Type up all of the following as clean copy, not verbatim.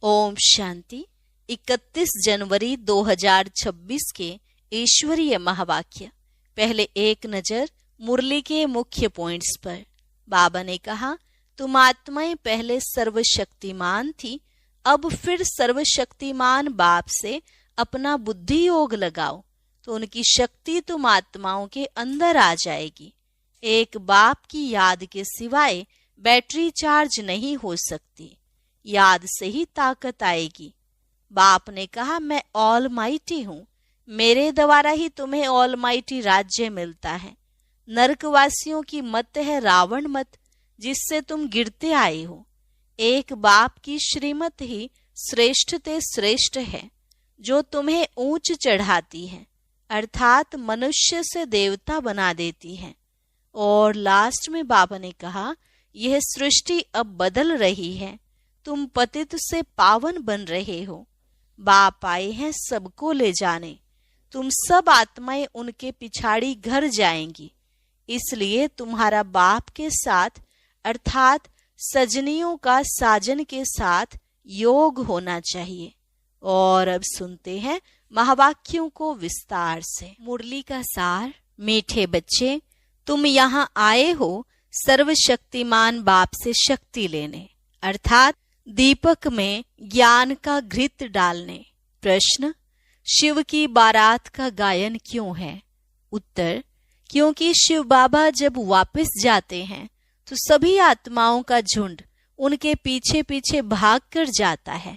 ओम शांति। 31 जनवरी 2026 के ईश्वरीय महावाक्य। पहले एक नजर मुरली के मुख्य पॉइंट्स पर। बाबा ने कहा, तुम आत्माएं पहले सर्वशक्तिमान थी, अब फिर सर्वशक्तिमान बाप से अपना बुद्धि योग लगाओ तो उनकी शक्ति तुम आत्माओं के अंदर आ जाएगी। एक बाप की याद के सिवाय बैटरी चार्ज नहीं हो सकती, याद से ही ताकत आएगी। बाप ने कहा, मैं ऑल माइटी हूँ, मेरे द्वारा ही तुम्हें ऑल माइटी राज्य मिलता है। नरकवासियों की मत है रावण मत, जिससे तुम गिरते आए हो। एक बाप की श्रीमत ही श्रेष्ठ ते श्रेष्ठ है, जो तुम्हें ऊंच चढ़ाती है, अर्थात मनुष्य से देवता बना देती है। और लास्ट में बाबा ने कहा, यह सृष्टि अब बदल रही है, तुम पतित से पावन बन रहे हो। बाप आए हैं सबको ले जाने, तुम सब आत्माएं उनके पिछाड़ी घर जाएंगी। इसलिए तुम्हारा बाप के साथ अर्थात सजनियों का साजन के साथ योग होना चाहिए। और अब सुनते हैं महावाक्यों को विस्तार से। मुरली का सार। मीठे बच्चे, तुम यहाँ आए हो सर्वशक्तिमान बाप से शक्ति लेने, अर्थात दीपक में ज्ञान का घृत डालने। प्रश्न, शिव की बारात का गायन क्यों है? उत्तर, क्योंकि शिव बाबा जब वापस जाते हैं तो सभी आत्माओं का झुंड उनके पीछे पीछे भाग कर जाता है।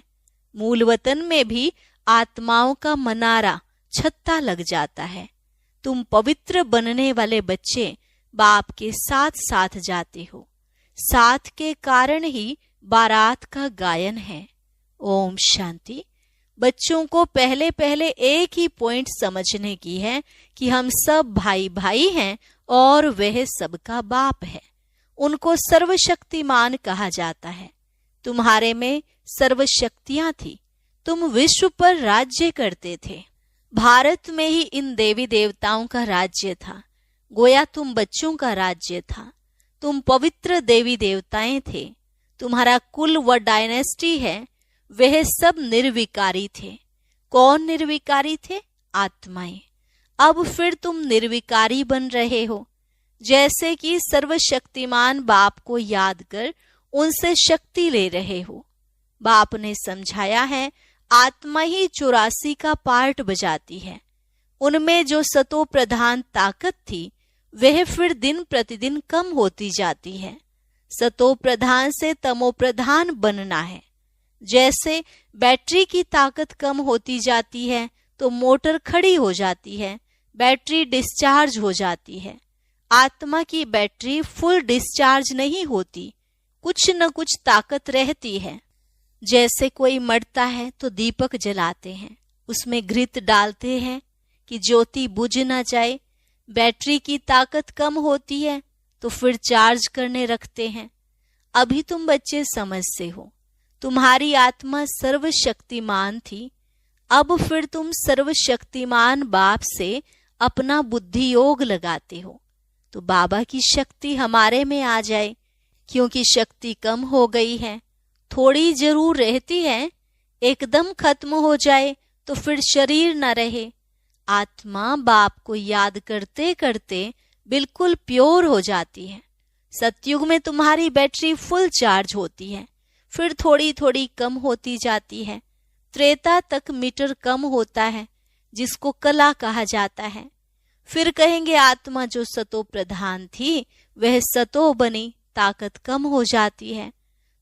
मूल वतन में भी आत्माओं का मनारा छत्ता लग जाता है। तुम पवित्र बनने वाले बच्चे बाप के साथ साथ जाते हो, साथ के कारण ही बारात का गायन है। ओम शांति। बच्चों को पहले पहले एक ही पॉइंट समझने की है कि हम सब भाई भाई हैं और वह सबका बाप है। उनको सर्वशक्तिमान कहा जाता है। तुम्हारे में सर्वशक्तियां थी, तुम विश्व पर राज्य करते थे। भारत में ही इन देवी देवताओं का राज्य था, गोया तुम बच्चों का राज्य था। तुम पवित्र देवी देवताएं थे। तुम्हारा कुल व डायनेस्टी है, वह सब निर्विकारी थे। कौन निर्विकारी थे? आत्माएं। अब फिर तुम निर्विकारी बन रहे हो, जैसे कि सर्वशक्तिमान बाप को याद कर उनसे शक्ति ले रहे हो। बाप ने समझाया है, आत्मा ही 84 का पार्ट बजाती है। उनमें जो सतो प्रधान ताकत थी, वह फिर दिन प्रतिदिन कम होती जाती है। सतो प्रधान से तमो प्रधान बनना है। जैसे बैटरी की ताकत कम होती जाती है तो मोटर खड़ी हो जाती है, बैटरी डिस्चार्ज हो जाती है। आत्मा की बैटरी फुल डिस्चार्ज नहीं होती, कुछ न कुछ ताकत रहती है। जैसे कोई मरता है तो दीपक जलाते हैं, उसमें घृत डालते हैं कि ज्योति बुझ न जाए। बैटरी की ताकत कम होती है तो फिर चार्ज करने रखते हैं। अभी तुम बच्चे समझते हो, तुम्हारी आत्मा सर्वशक्तिमान थी, अब फिर तुम सर्वशक्तिमान बाप से अपना बुद्धि योग लगाते हो तो बाबा की शक्ति हमारे में आ जाए। क्योंकि शक्ति कम हो गई है, थोड़ी जरूर रहती है, एकदम खत्म हो जाए तो फिर शरीर न रहे। आत्मा बाप को याद करते करते बिल्कुल प्योर हो जाती है। सतयुग में तुम्हारी बैटरी फुल चार्ज होती है, फिर थोड़ी थोड़ी कम होती जाती है। त्रेता तक मीटर कम होता है, जिसको कला कहा जाता है। फिर कहेंगे आत्मा जो सतो प्रधान थी वह सतो बनी, ताकत कम हो जाती है।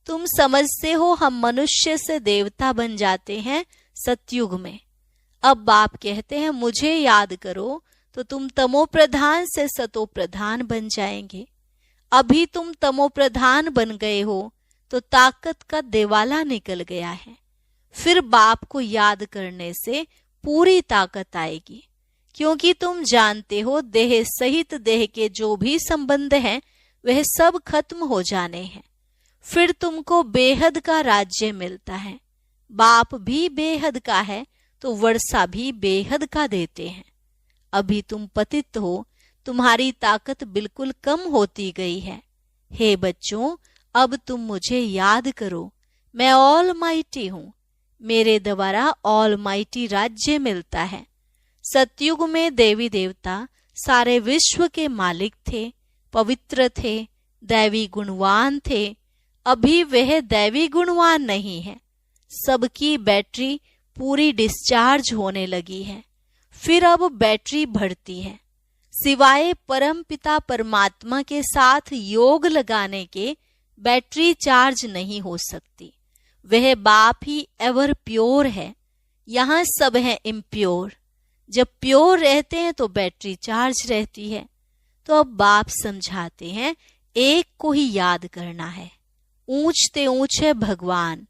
तुम समझते हो हम मनुष्य से देवता बन जाते हैं सतयुग में। अब बाप कहते हैं मुझे याद करो तो तुम तमो प्रधान से सतो प्रधान बन जाएंगे। अभी तुम तमो प्रधान बन गए हो तो ताकत का देवाला निकल गया है। फिर बाप को याद करने से पूरी ताकत आएगी, क्योंकि तुम जानते हो देह सहित देह के जो भी संबंध हैं वह सब खत्म हो जाने हैं। फिर तुमको बेहद का राज्य मिलता है। बाप भी बेहद का है तो वर्षा भी बेहद का देते हैं। अभी तुम पतित हो, तुम्हारी ताकत बिल्कुल कम होती गई है। हे बच्चों, अब तुम मुझे याद करो, मैं ऑल माइटी हूँ, मेरे द्वारा ऑलमाइटी राज्य मिलता है। सतयुग में देवी देवता सारे विश्व के मालिक थे, पवित्र थे, दैवी गुणवान थे। अभी वह दैवी गुणवान नहीं है। सबकी बैटरी पूरी डिस्चार्ज होने लगी है, फिर अब बैटरी बढ़ती है। सिवाय परम पिता परमात्मा के साथ योग लगाने के बैटरी चार्ज नहीं हो सकती। वह बाप ही एवर प्योर है। यहाँ सब है इम्प्योर। जब प्योर रहते हैं तो बैटरी चार्ज रहती है। तो अब बाप समझाते हैं, एक को ही याद करना है। ऊंचते ऊंच है भगवान,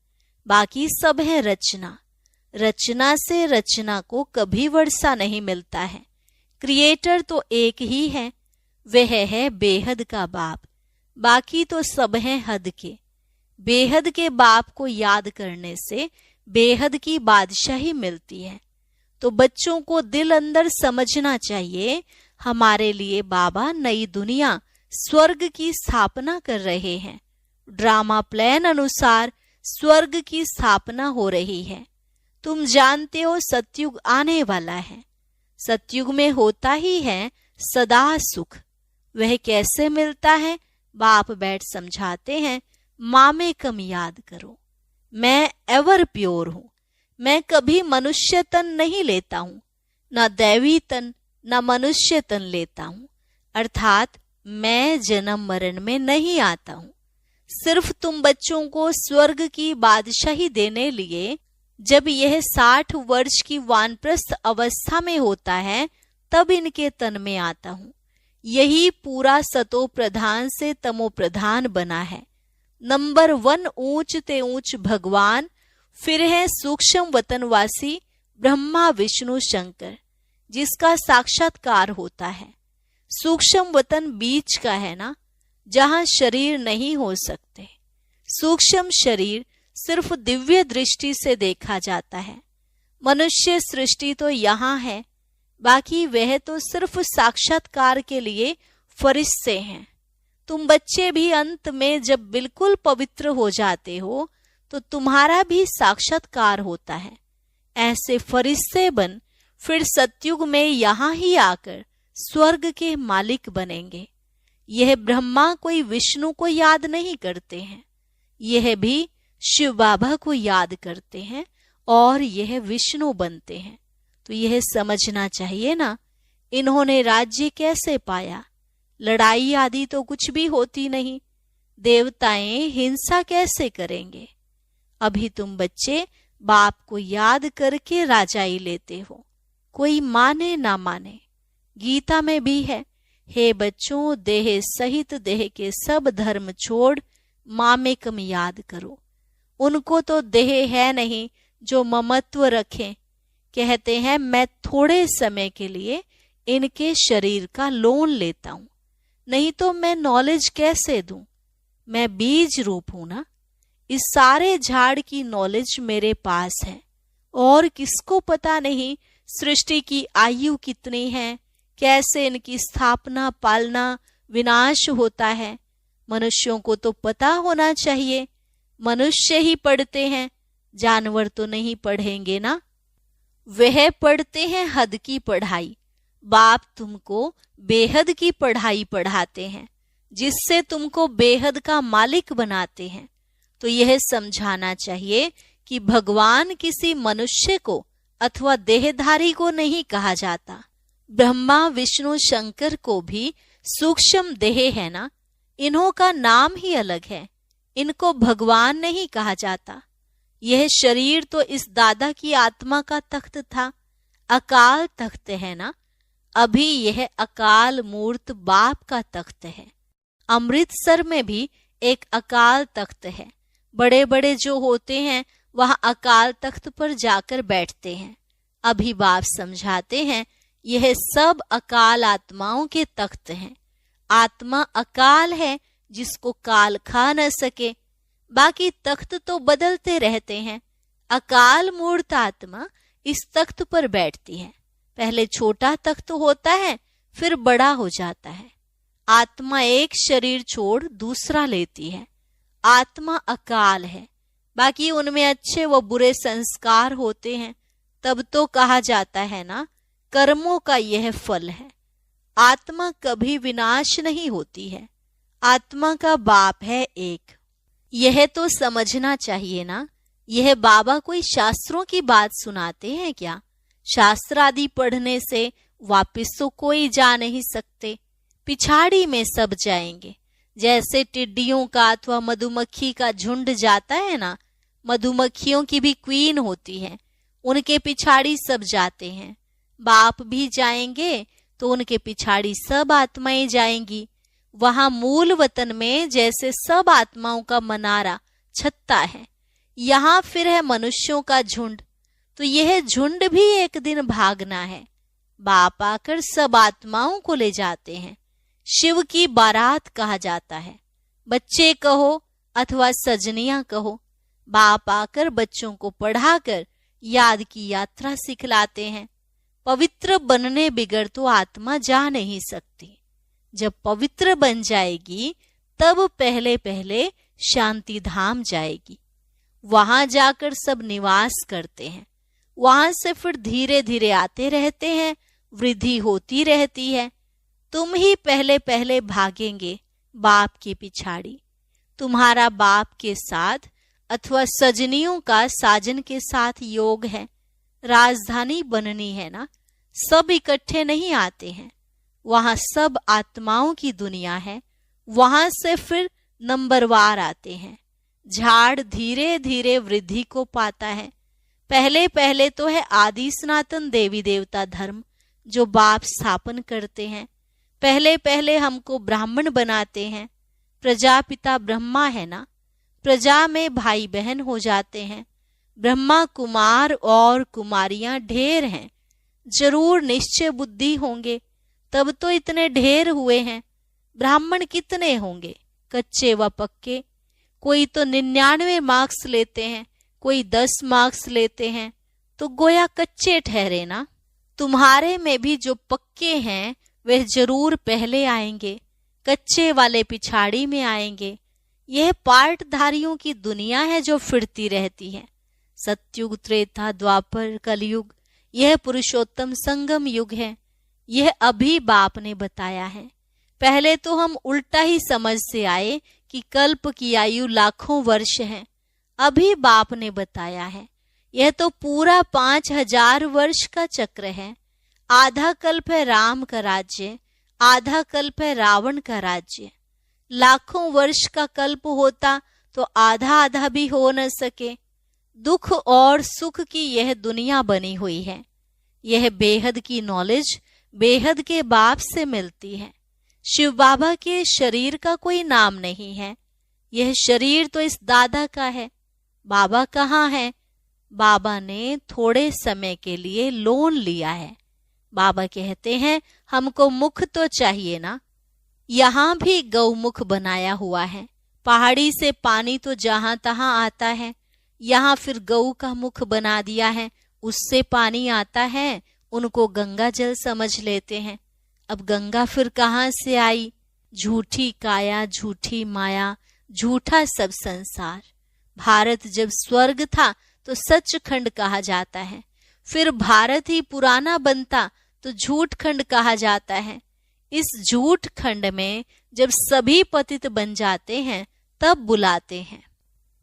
बाकी सब है रचना। रचना से रचना को कभी वर्षा नहीं मिलता है। क्रिएटर तो एक ही है, वह है बेहद का बाप। बाकी तो सब हैं हद के। बेहद के बाप को याद करने से बेहद की बादशाही मिलती है। तो बच्चों को दिल अंदर समझना चाहिए, हमारे लिए बाबा नई दुनिया स्वर्ग की स्थापना कर रहे हैं। ड्रामा प्लान अनुसार स्वर्ग की स्थापना हो रही है। तुम जानते हो सतयुग आने वाला है। सतयुग में होता ही है सदा सुख। वह कैसे मिलता है? बाप बैठ समझाते हैं, माँ में कम याद करो। मैं एवर प्योर हूँ। मैं कभी मनुष्य तन नहीं लेता हूँ, न दैवी तन न मनुष्य तन लेता हूँ। अर्थात मैं जन्म मरण में नहीं आता हूँ। सिर्फ तुम बच्चों को स्वर्ग की बादशाही देने लिए जब यह 60 वर्ष की वानप्रस्थ अवस्था में होता है, तब इनके तन में आता हूँ। यही पूरा सतो प्रधान से तमो प्रधान बना है। नंबर 1 ऊंच ते ऊंच भगवान, फिर है सूक्ष्म वतनवासी ब्रह्मा विष्णु शंकर, जिसका साक्षात्कार होता है। सूक्ष्म वतन बीच का है ना, जहां शरीर नहीं हो सकते। सूक्ष्म शरीर सिर्फ दिव्य दृष्टि से देखा जाता है। मनुष्य सृष्टि तो यहाँ है, बाकी वह तो सिर्फ साक्षात्कार के लिए फरिश्ते हैं। तुम बच्चे भी अंत में जब बिल्कुल पवित्र हो जाते हो तो तुम्हारा भी साक्षात्कार होता है। ऐसे फरिश्ते बन फिर सतयुग में यहाँ ही आकर स्वर्ग के मालिक बनेंगे। यह ब्रह्मा कोई विष्णु को याद नहीं करते हैं, यह भी शिव बाबा को याद करते हैं और यह विष्णु बनते हैं। तो यह समझना चाहिए ना, इन्होंने राज्य कैसे पाया? लड़ाई आदि तो कुछ भी होती नहीं। देवताएं हिंसा कैसे करेंगे? अभी तुम बच्चे बाप को याद करके राजाई लेते हो, कोई माने ना माने। गीता में भी है, हे बच्चों देह सहित देह के सब धर्म छोड़ माँ में कम याद करो। उनको तो देह है नहीं जो ममत्व रखें। कहते हैं मैं थोड़े समय के लिए इनके शरीर का लोन लेता हूं, नहीं तो मैं नॉलेज कैसे दूं? मैं बीज रूप हूं ना। इस सारे झाड़ की नॉलेज मेरे पास है और किसको पता नहीं सृष्टि की आयु कितनी है, कैसे इनकी स्थापना पालना विनाश होता है। मनुष्यों को तो पता होना चाहिए। मनुष्य ही पढ़ते हैं, जानवर तो नहीं पढ़ेंगे ना। वह पढ़ते हैं हद की पढ़ाई। बाप तुमको बेहद की पढ़ाई पढ़ाते हैं, जिससे तुमको बेहद का मालिक बनाते हैं। तो यह समझाना चाहिए कि भगवान किसी मनुष्य को अथवा देहधारी को नहीं कहा जाता। ब्रह्मा विष्णु शंकर को भी सूक्ष्म देह है ना, इन्हों का नाम ही अलग है। इनको भगवान नहीं कहा जाता। यह शरीर तो इस दादा की आत्मा का तख्त था, अकाल तख्त है ना। अभी यह अकाल मूर्त बाप का तख्त है। अमृतसर में भी एक अकाल तख्त है। बड़े बड़े जो होते हैं वह अकाल तख्त पर जाकर बैठते हैं। अभी बाप समझाते हैं यह सब अकाल आत्माओं के तख्त हैं। आत्मा अकाल है जिसको काल खा न सके। बाकी तख्त तो बदलते रहते हैं। अकाल मूर्त आत्मा इस तख्त पर बैठती है। पहले छोटा तख्त होता है, फिर बड़ा हो जाता है। आत्मा एक शरीर छोड़ दूसरा लेती है। आत्मा अकाल है, बाकी उनमें अच्छे व बुरे संस्कार होते हैं, तब तो कहा जाता है ना, कर्मों का यह फल है। आत्मा कभी विनाश नहीं होती है, आत्मा का बाप है एक। यह तो समझना चाहिए ना। यह बाबा कोई शास्त्रों की बात सुनाते हैं क्या? शास्त्र आदि पढ़ने से वापिस तो कोई जा नहीं सकते, पिछाड़ी में सब जाएंगे। जैसे टिड्डियों का अथवा मधुमक्खी का झुंड जाता है ना, मधुमक्खियों की भी क्वीन होती है, उनके पिछाड़ी सब जाते हैं। बाप भी जाएंगे तो उनके पिछाड़ी सब आत्माएं जाएंगी। वहां मूल वतन में जैसे सब आत्माओं का मनारा छत्ता है, यहाँ फिर है मनुष्यों का झुंड। तो यह झुंड भी एक दिन भागना है। बाप आकर सब आत्माओं को ले जाते हैं। शिव की बारात कहा जाता है। बच्चे कहो अथवा सजनियां कहो, बाप आकर बच्चों को पढ़ाकर याद की यात्रा सिखलाते हैं। पवित्र बनने बिगड़ तो आत्मा जा नहीं सकती। जब पवित्र बन जाएगी तब पहले पहले शांति धाम जाएगी। वहां जाकर सब निवास करते हैं। वहां से फिर धीरे धीरे आते रहते हैं, वृद्धि होती रहती है। तुम ही पहले पहले भागेंगे बाप की पिछाड़ी। तुम्हारा बाप के साथ अथवा सजनियों का साजन के साथ योग है। राजधानी बननी है ना, सब इकट्ठे नहीं आते हैं। वहां सब आत्माओं की दुनिया है, वहां से फिर नंबरवार आते हैं। झाड़ धीरे धीरे वृद्धि को पाता है। पहले पहले तो है आदि सनातन देवी देवता धर्म जो बाप स्थापन करते हैं। पहले पहले हमको ब्राह्मण बनाते हैं। प्रजापिता ब्रह्मा है ना, प्रजा में भाई बहन हो जाते हैं। ब्रह्मा कुमार और कुमारियां ढेर हैं। जरूर निश्चय बुद्धि होंगे, तब तो इतने ढेर हुए हैं। ब्राह्मण कितने होंगे, कच्चे व पक्के? कोई तो 99 मार्क्स लेते हैं, कोई 10 मार्क्स लेते हैं, तो गोया कच्चे ठहरे ना। तुम्हारे में भी जो पक्के हैं वह जरूर पहले आएंगे, कच्चे वाले पिछाड़ी में आएंगे। यह पार्टधारियों की दुनिया है जो फिरती रहती है। सतयुग, त्रेता, द्वापर, कलयुग, यह पुरुषोत्तम संगम युग है। यह अभी बाप ने बताया है। पहले तो हम उल्टा ही समझ से आए कि कल्प की आयु लाखों वर्ष है। अभी बाप ने बताया है यह तो पूरा 5000 वर्ष का चक्र है। आधा कल्प है राम का राज्य, आधा कल्प है रावण का राज्य। लाखों वर्ष का कल्प होता तो आधा आधा भी हो न सके। दुख और सुख की यह दुनिया बनी हुई है। यह बेहद की नॉलेज बेहद के बाप से मिलती है। शिव बाबा के शरीर का कोई नाम नहीं है। यह शरीर तो इस दादा का है। बाबा कहाँ है? बाबा ने थोड़े समय के लिए लोन लिया है। बाबा कहते हैं हमको मुख तो चाहिए ना। यहाँ भी गौमुख बनाया हुआ है। पहाड़ी से पानी तो जहां तहां आता है, यहाँ फिर गऊ का मुख बना दिया है, उससे पानी आता है। उनको गंगा जल समझ लेते हैं। अब गंगा फिर कहाँ से आई? झूठी काया, झूठी माया, झूठा सब संसार। भारत जब स्वर्ग था तो सचखंड कहा जाता है। फिर भारत ही पुराना बनता तो झूठ खंड कहा जाता है। इस झूठ खंड में जब सभी पतित बन जाते हैं तब बुलाते हैं।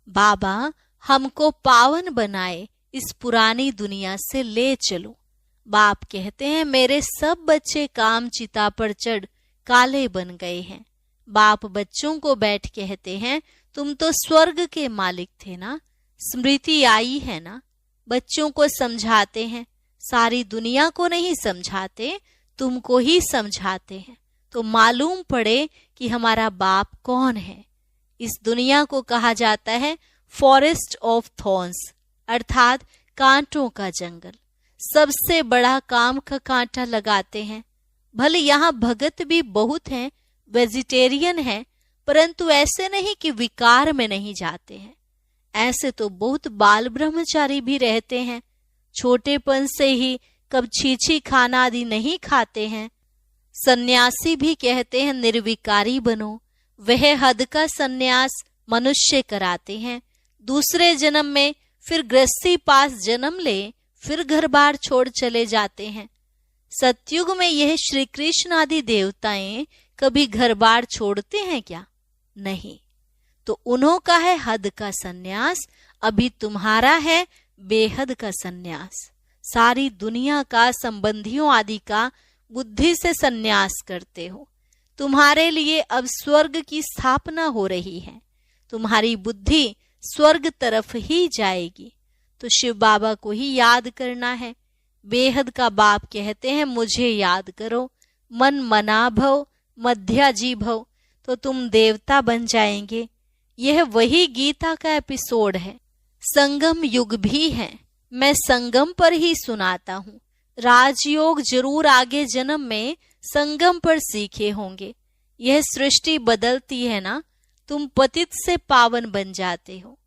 बाबा हमको पावन बनाए, इस पुरानी दुनिया से ले चलो। बाप कहते हैं मेरे सब बच्चे काम चिता पर चढ़ काले बन गए हैं। बाप बच्चों को बैठ कहते हैं तुम तो स्वर्ग के मालिक थे ना, स्मृति आई है ना। बच्चों को समझाते हैं, सारी दुनिया को नहीं समझाते, तुमको ही समझाते हैं तो मालूम पड़े कि हमारा बाप कौन है। इस दुनिया को कहा जाता है फॉरेस्ट ऑफ थॉर्न्स, अर्थात कांटों का जंगल। सबसे बड़ा काम का कांटा लगाते हैं। भले यहाँ भगत भी बहुत हैं, वेजिटेरियन हैं, परंतु ऐसे नहीं कि विकार में नहीं जाते हैं। ऐसे तो बहुत बाल ब्रह्मचारी भी रहते हैं, छोटेपन से ही कब छीछी खाना आदि नहीं खाते हैं। सन्यासी भी कहते हैं निर्विकारी बनो। वह हद का सन्यास मनुष्य कराते हैं दूसरे जन्म में फिर गृहस्थी पास जन्म ले, फिर घर बार छोड़ चले जाते हैं। सतयुग में यह श्री कृष्ण आदि देवताएं कभी घर बार छोड़ते हैं क्या? नहीं। तो उन्हों का है हद का सन्यास, अभी तुम्हारा है बेहद का सन्यास। सारी दुनिया का, संबंधियों आदि का बुद्धि से सन्यास करते हो। तुम्हारे लिए अब स्वर्ग की स्थापना हो रही है, तुम्हारी बुद्धि स्वर्ग तरफ ही जाएगी। तो शिव बाबा को ही याद करना है। बेहद का बाप कहते हैं मुझे याद करो, मन मना भव मध्याजी भव, तो तुम देवता बन जाएंगे। यह वही गीता का एपिसोड है। संगम युग भी है, मैं संगम पर ही सुनाता हूँ। राजयोग जरूर आगे जन्म में संगम पर सीखे होंगे। यह सृष्टि बदलती है ना, तुम पतित से पावन बन जाते हो।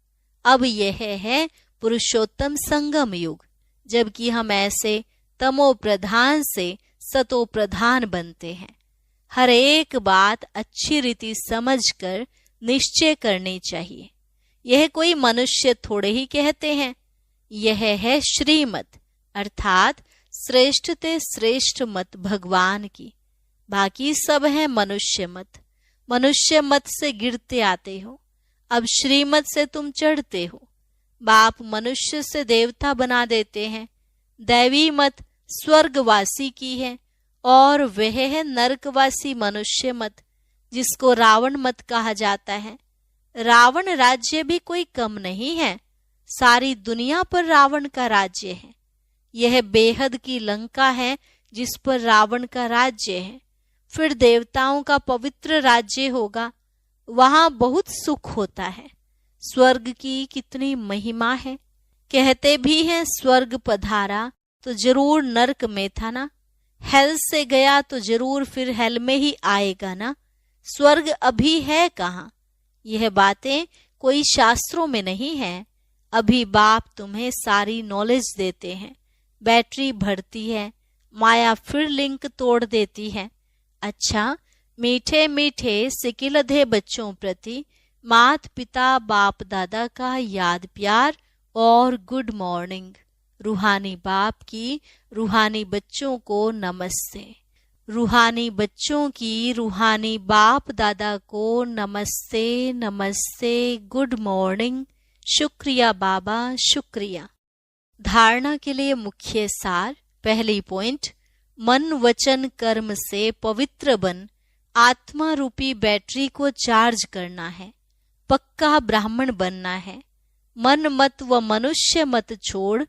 अब यह है पुरुषोत्तम संगम युग, जबकि हम ऐसे तमो प्रधान से सतो प्रधान बनते हैं। हर एक बात अच्छी रीति समझकर निश्चय करनी चाहिए। यह कोई मनुष्य थोड़े ही कहते हैं, यह है श्रीमत, अर्थात श्रेष्ठ ते श्रेष्ठ मत भगवान की। बाकी सब है मनुष्य मत। मनुष्य मत से गिरते आते हो, अब श्रीमत से तुम चढ़ते हो। बाप मनुष्य से देवता बना देते हैं। दैवी मत स्वर्गवासी की है और वह है नरकवासी मनुष्य मत, जिसको रावण मत कहा जाता है। रावण राज्य भी कोई कम नहीं है, सारी दुनिया पर रावण का राज्य है। यह बेहद की लंका है जिस पर रावण का राज्य है। फिर देवताओं का पवित्र राज्य होगा, वहां बहुत सुख होता है। स्वर्ग की कितनी महिमा है। कहते भी हैं स्वर्ग पधारा तो जरूर नरक में था ना, हेल से गया तो जरूर फिर हेल में ही आएगा ना। स्वर्ग अभी है कहाँ? यह बातें कोई शास्त्रों में नहीं है। अभी बाप तुम्हें सारी नॉलेज देते हैं। बैटरी भरती है, माया फिर लिंक तोड़ देती है। अच्छा, मीठे मीठे सिकिलधे बच्चों प्रति मात पिता बाप दादा का याद प्यार और गुड मॉर्निंग। रूहानी बाप की रूहानी बच्चों को नमस्ते। रूहानी बच्चों की रूहानी बाप दादा को नमस्ते नमस्ते, गुड मॉर्निंग। शुक्रिया बाबा, शुक्रिया। धारणा के लिए मुख्य सार। पहली पॉइंट, मन वचन कर्म से पवित्र बन आत्मा रूपी बैटरी को चार्ज करना है। पक्का ब्राह्मण बनना है। मन मत व मनुष्य मत छोड़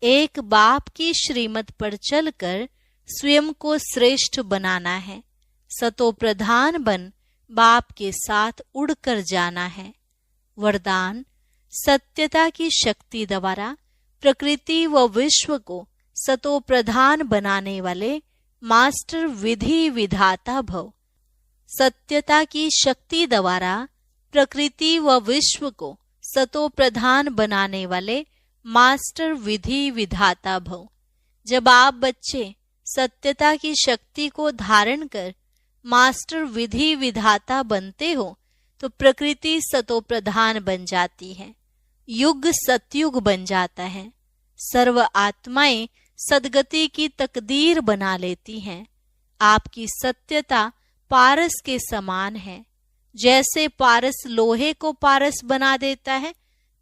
एक बाप की श्रीमत पर चलकर स्वयं को श्रेष्ठ बनाना है। सतो प्रधान बन बाप के साथ उड़कर जाना है। वरदान, सत्यता की शक्ति द्वारा प्रकृति व विश्व को सतो प्रधान बनाने वाले मास्टर विधि विधाता भव। सत्यता की शक्ति द्वारा प्रकृति व विश्व को सतो प्रधान बनाने वाले मास्टर विधि विधाता भव। जब आप बच्चे सत्यता की शक्ति को धारण कर मास्टर विधि विधाता बनते हो तो प्रकृति सतो प्रधान बन जाती है, युग सतयुग बन जाता है। सर्व आत्माएं सदगति की तकदीर बना लेती हैं। आपकी सत्यता पारस के समान है। जैसे पारस लोहे को पारस बना देता है,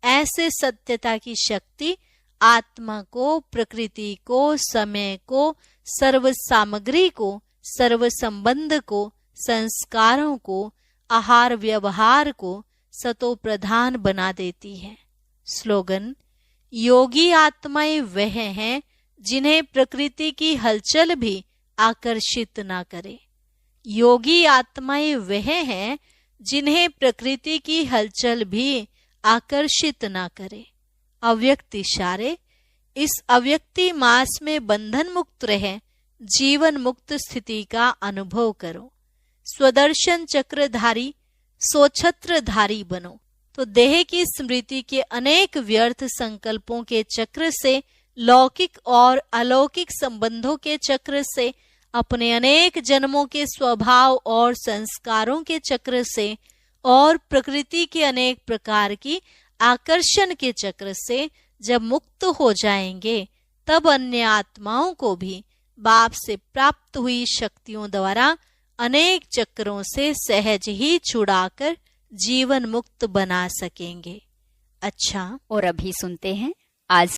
ऐसे सत्यता की शक्ति आत्मा को, प्रकृति को, समय को, सर्व सामग्री को, सर्व संबंध को, संस्कारों को, आहार व्यवहार को सतो प्रधान बना देती है। स्लोगन, योगी आत्माएं वह हैं जिन्हें प्रकृति की हलचल भी आकर्षित न करे। योगी आत्माएं वह हैं जिन्हें प्रकृति की हलचल भी आकर्षित न करे। अव्यक्त इशारे, इस अव्यक्ति मास में बंधन मुक्त रहे, जीवन मुक्त स्थिति का अनुभव करो। स्वदर्शन चक्रधारी, सोछत्रधारी बनो तो देह की स्मृति के अनेक व्यर्थ संकल्पों के चक्र से, लौकिक और अलौकिक संबंधों के चक्र से, अपने अनेक जन्मों के स्वभाव और संस्कारों के चक्र से और प्रकृति के अनेक प्रकार की आकर्षण के चक्र से जब मुक्त हो जाएंगे तब अन्य आत्माओं को भी बाप से प्राप्त हुई शक्तियों द्वारा अनेक चक्रों से सहज ही छुड़ाकर जीवन मुक्त बना सकेंगे। अच्छा, और अभी सुनते हैं आज